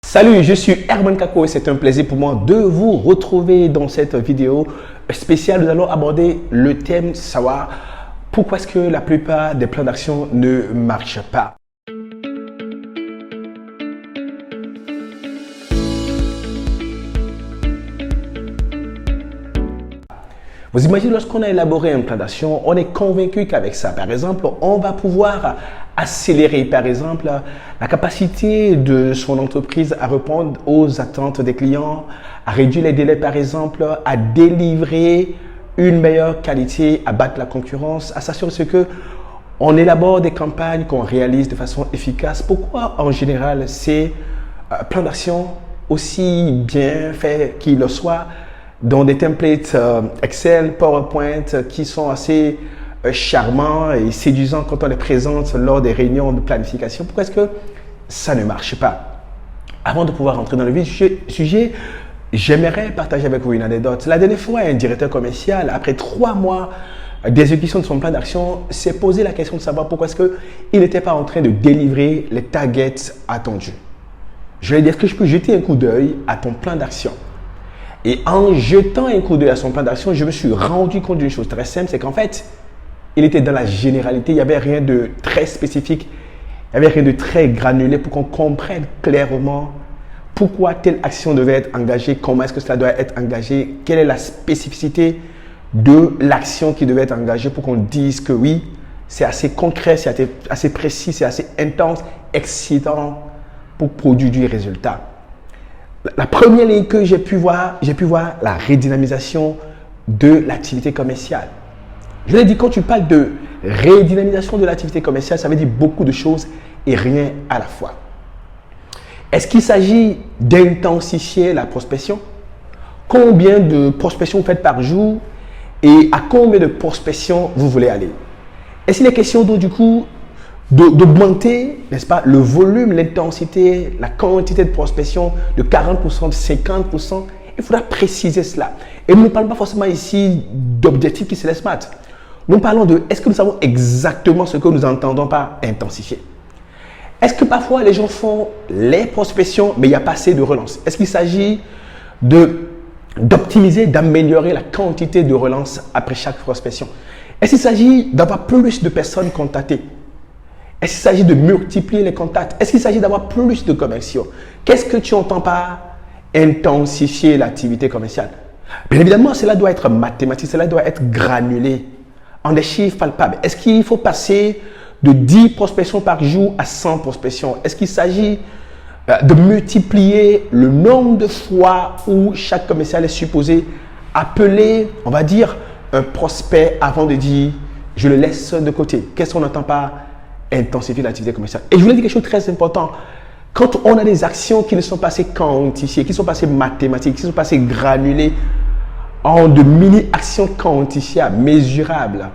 Salut, je suis Herman Kako et c'est un plaisir pour moi de vous retrouver dans cette vidéo spéciale. Nous allons aborder le thème savoir pourquoi est-ce que la plupart des plans d'action ne marchent pas. Vous imaginez, lorsqu'on a élaboré un plan d'action, on est convaincu qu'avec ça, par exemple, on va pouvoir accélérer, par exemple, la capacité de son entreprise à répondre aux attentes des clients, à réduire les délais, par exemple, à délivrer une meilleure qualité, à battre la concurrence, à s'assurer que on élabore des campagnes qu'on réalise de façon efficace. Pourquoi, en général, ces plans d'action, aussi bien faits qu'ils le soient, dans des templates Excel, PowerPoint qui sont assez charmants et séduisants quand on les présente lors des réunions de planification. Pourquoi est-ce que ça ne marche pas? Avant de pouvoir entrer dans le vif du sujet, j'aimerais partager avec vous une anecdote. La dernière fois, un directeur commercial, après 3 mois d'exécution de son plan d'action, s'est posé la question de savoir pourquoi est-ce qu'il n'était pas en train de délivrer les targets attendus. Je lui ai dit, est-ce que je peux jeter un coup d'œil à ton plan d'action? Et en jetant un coup d'œil à son plan d'action, je me suis rendu compte d'une chose très simple, c'est qu'en fait, il était dans la généralité, il n'y avait rien de très spécifique, il n'y avait rien de très granulé pour qu'on comprenne clairement pourquoi telle action devait être engagée, comment est-ce que cela doit être engagé, quelle est la spécificité de l'action qui devait être engagée pour qu'on dise que oui, c'est assez concret, c'est assez précis, c'est assez intense, excitant pour produire du résultat. La première ligne que j'ai pu voir la redynamisation de l'activité commerciale. Je l'ai dit, quand tu parles de redynamisation de l'activité commerciale, ça veut dire beaucoup de choses et rien à la fois. Est-ce qu'il s'agit d'intensifier la prospection? Combien de prospections vous faites par jour et à combien de prospections vous voulez aller? Est-ce qu'il est question donc du coup d'augmenter, n'est-ce pas, le volume, l'intensité, la quantité de prospection de 40%, de 50%? Il faudra préciser cela. Et nous ne parlons pas forcément ici d'objectifs qui se laissent mat. Nous parlons de est-ce que nous savons exactement ce que nous entendons par intensifier? Est-ce que parfois les gens font les prospections mais il n'y a pas assez de relance? Est-ce qu'il s'agit d'optimiser, d'améliorer la quantité de relance après chaque prospection? Est-ce qu'il s'agit d'avoir plus de personnes contactées? Est-ce qu'il s'agit de multiplier les contacts? Est-ce qu'il s'agit d'avoir plus de commerciaux? Qu'est-ce que tu entends par intensifier l'activité commerciale? Bien évidemment, cela doit être mathématique, cela doit être granulé en des chiffres palpables. Est-ce qu'il faut passer de 10 prospections par jour à 100 prospections? Est-ce qu'il s'agit de multiplier le nombre de fois où chaque commercial est supposé appeler, on va dire, un prospect avant de dire je le laisse de côté? Qu'est-ce qu'on entend par intensifier l'activité commerciale? Et je voulais dire quelque chose de très important. Quand on a des actions qui ne sont pas assez quantifiées, qui sont pas assez mathématiques, qui sont pas assez granulées en de mini-actions quantifiables, mesurables,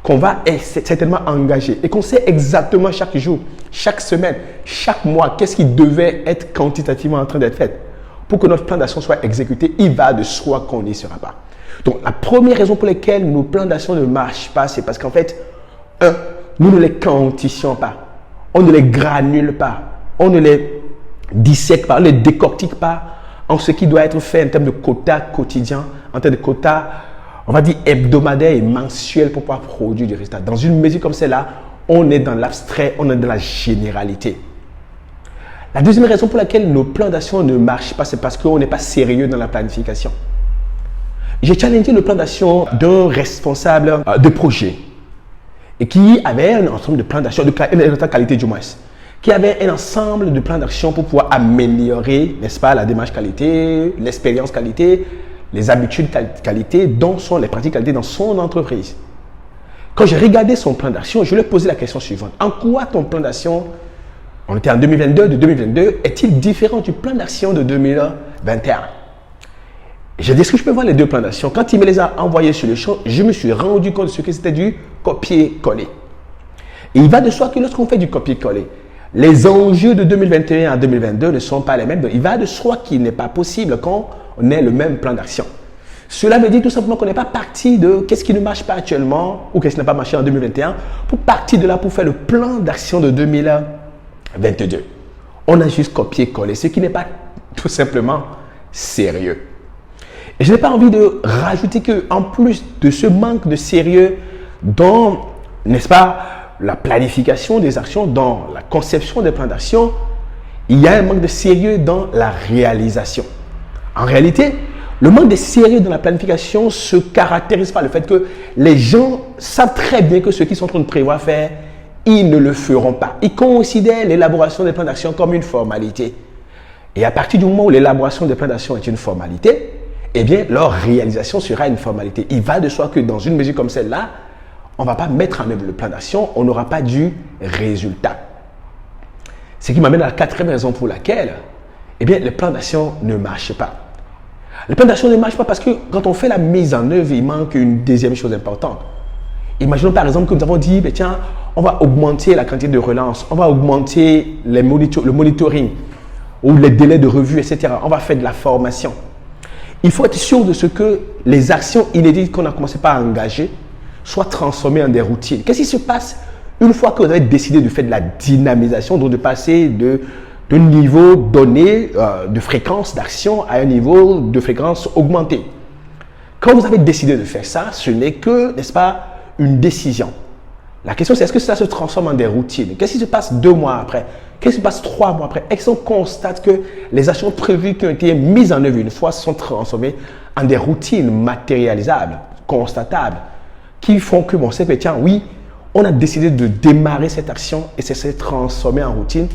qu'on va certainement engager et qu'on sait exactement chaque jour, chaque semaine, chaque mois, qu'est-ce qui devait être quantitativement en train d'être fait pour que notre plan d'action soit exécuté, il va de soi qu'on n'y sera pas. Donc, la première raison pour laquelle nos plans d'action ne marchent pas, c'est parce qu'en fait, nous ne les quantifions pas, on ne les granule pas, on ne les dissèque pas, on ne les décortique pas en ce qui doit être fait en termes de quotas quotidiens, en termes de quotas, on va dire hebdomadaires et mensuels pour pouvoir produire du résultat. Dans une mesure comme celle-là, on est dans l'abstrait, on est dans la généralité. La deuxième raison pour laquelle nos plans d'action ne marchent pas, c'est parce qu'on n'est pas sérieux dans la planification. J'ai challengé le plan d'action d'un responsable de projet et qui avait un ensemble de plans d'action, de qualité du moins, qui avait un ensemble de plans d'action pour pouvoir améliorer, n'est-ce pas, la démarche qualité, l'expérience qualité, les habitudes qualité, dont sont les pratiques qualité dans son entreprise. Quand j'ai regardé son plan d'action, je lui ai posé la question suivante. En quoi ton plan d'action, on était en 2022, est-il différent du plan d'action de 2021? J'ai dit, est-ce que je peux voir les deux plans d'action? Quand il me les a envoyés sur le champ, je me suis rendu compte de ce que c'était du copier-coller. Et il va de soi que lorsqu'on fait du copier-coller, les enjeux de 2021 à 2022 ne sont pas les mêmes. Donc, il va de soi qu'il n'est pas possible qu'on ait le même plan d'action. Cela veut dire tout simplement qu'on n'est pas parti de qu'est-ce qui ne marche pas actuellement ou qu'est-ce qui n'a pas marché en 2021 pour partir de là pour faire le plan d'action de 2022. On a juste copié-collé, ce qui n'est pas tout simplement sérieux. Et je n'ai pas envie de rajouter qu'en plus de ce manque de sérieux dans, n'est-ce pas, la planification des actions, dans la conception des plans d'action, il y a un manque de sérieux dans la réalisation. En réalité, le manque de sérieux dans la planification se caractérise par le fait que les gens savent très bien que ce qu'ils sont en train de prévoir faire, ils ne le feront pas. Ils considèrent l'élaboration des plans d'action comme une formalité. Et à partir du moment où l'élaboration des plans d'action est une formalité, eh bien, leur réalisation sera une formalité. Il va de soi que dans une mesure comme celle-là, on ne va pas mettre en œuvre le plan d'action, on n'aura pas du résultat. Ce qui m'amène à la quatrième raison pour laquelle, eh bien, le plan d'action ne marche pas. Le plan d'action ne marche pas parce que quand on fait la mise en œuvre, il manque une deuxième chose importante. Imaginons par exemple que nous avons dit, tiens, on va augmenter la quantité de relance, on va augmenter le monitoring ou les délais de revue, etc. On va faire de la formation. Il faut être sûr de ce que les actions inédites qu'on a commencé par engager soient transformées en des routines. Qu'est-ce qui se passe une fois que vous avez décidé de faire de la dynamisation, donc de passer de niveau donné de fréquence d'action à un niveau de fréquence augmenté? Quand vous avez décidé de faire ça, ce n'est que, n'est-ce pas, une décision. La question c'est est-ce que ça se transforme en des routines? Qu'est-ce qui se passe 2 mois après? Qu'est-ce qui se passe 3 mois après? Est-ce qu'on constate que les actions prévues qui ont été mises en œuvre une fois sont transformées en des routines matérialisables, constatables, qui font que bon, c'est que tiens, oui, on a décidé de démarrer cette action et c'est s'est transformé en routine.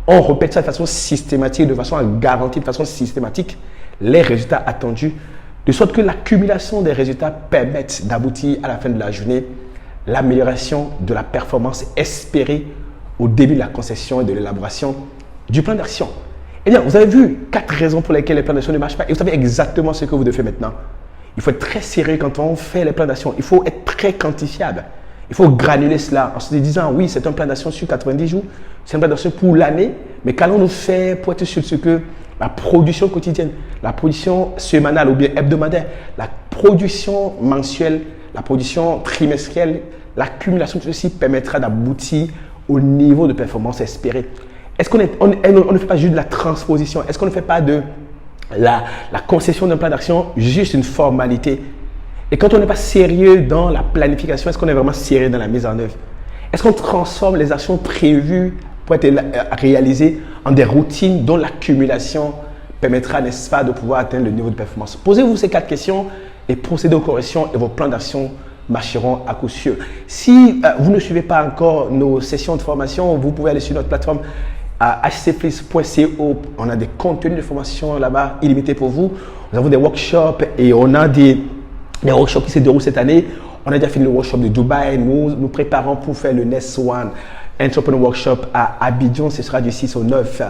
On répète ça de façon systématique, de façon à garantir de façon systématique les résultats attendus, de sorte que l'accumulation des résultats permette d'aboutir à la fin de la journée l'amélioration de la performance espérée au début de la conception et de l'élaboration du plan d'action. Eh bien, vous avez vu 4 raisons pour lesquelles les plans d'action ne marchent pas et vous savez exactement ce que vous devez faire maintenant. Il faut être très sérieux quand on fait les plans d'action. Il faut être très quantifiable. Il faut granuler cela en se disant, oui, c'est un plan d'action sur 90 jours, c'est un plan d'action pour l'année, mais qu'allons-nous faire pour être sûr de ce que la production quotidienne, la production semanale ou bien hebdomadaire, la production mensuelle, la production trimestrielle, l'accumulation de ceci permettra d'aboutir au niveau de performance espéré. Est-ce qu'on ne fait pas juste de la transposition? Est-ce qu'on ne fait pas de la concession d'un plan d'action juste une formalité? Et quand on n'est pas sérieux dans la planification, est-ce qu'on est vraiment sérieux dans la mise en œuvre? Est-ce qu'on transforme les actions prévues pour être réalisées en des routines dont l'accumulation permettra, n'est-ce pas, de pouvoir atteindre le niveau de performance? Posez-vous ces 4 questions et procédez aux corrections et vos plans d'action marcheront à coup sûr. Si vous ne suivez pas encore nos sessions de formation, vous pouvez aller sur notre plateforme hcflix.co. On a des contenus de formation là-bas illimités pour vous. Nous avons des workshops et on a des workshops qui se déroulent cette année. On a déjà fini le workshop de Dubaï. Nous préparons pour faire le Next One Entrepreneur Workshop à Abidjan. Ce sera du 6 au 9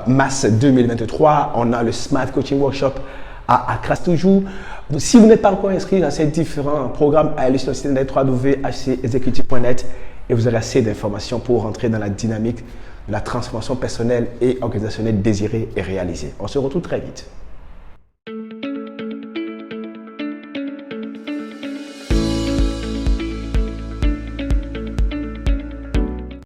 mars 2023. On a le Smart Coaching Workshop à Accra toujours. Si vous n'êtes pas encore inscrit à ces différents programmes, allez sur le site internet www.hcexecutive.net et vous aurez assez d'informations pour rentrer dans la dynamique de la transformation personnelle et organisationnelle désirée et réalisée. On se retrouve très vite.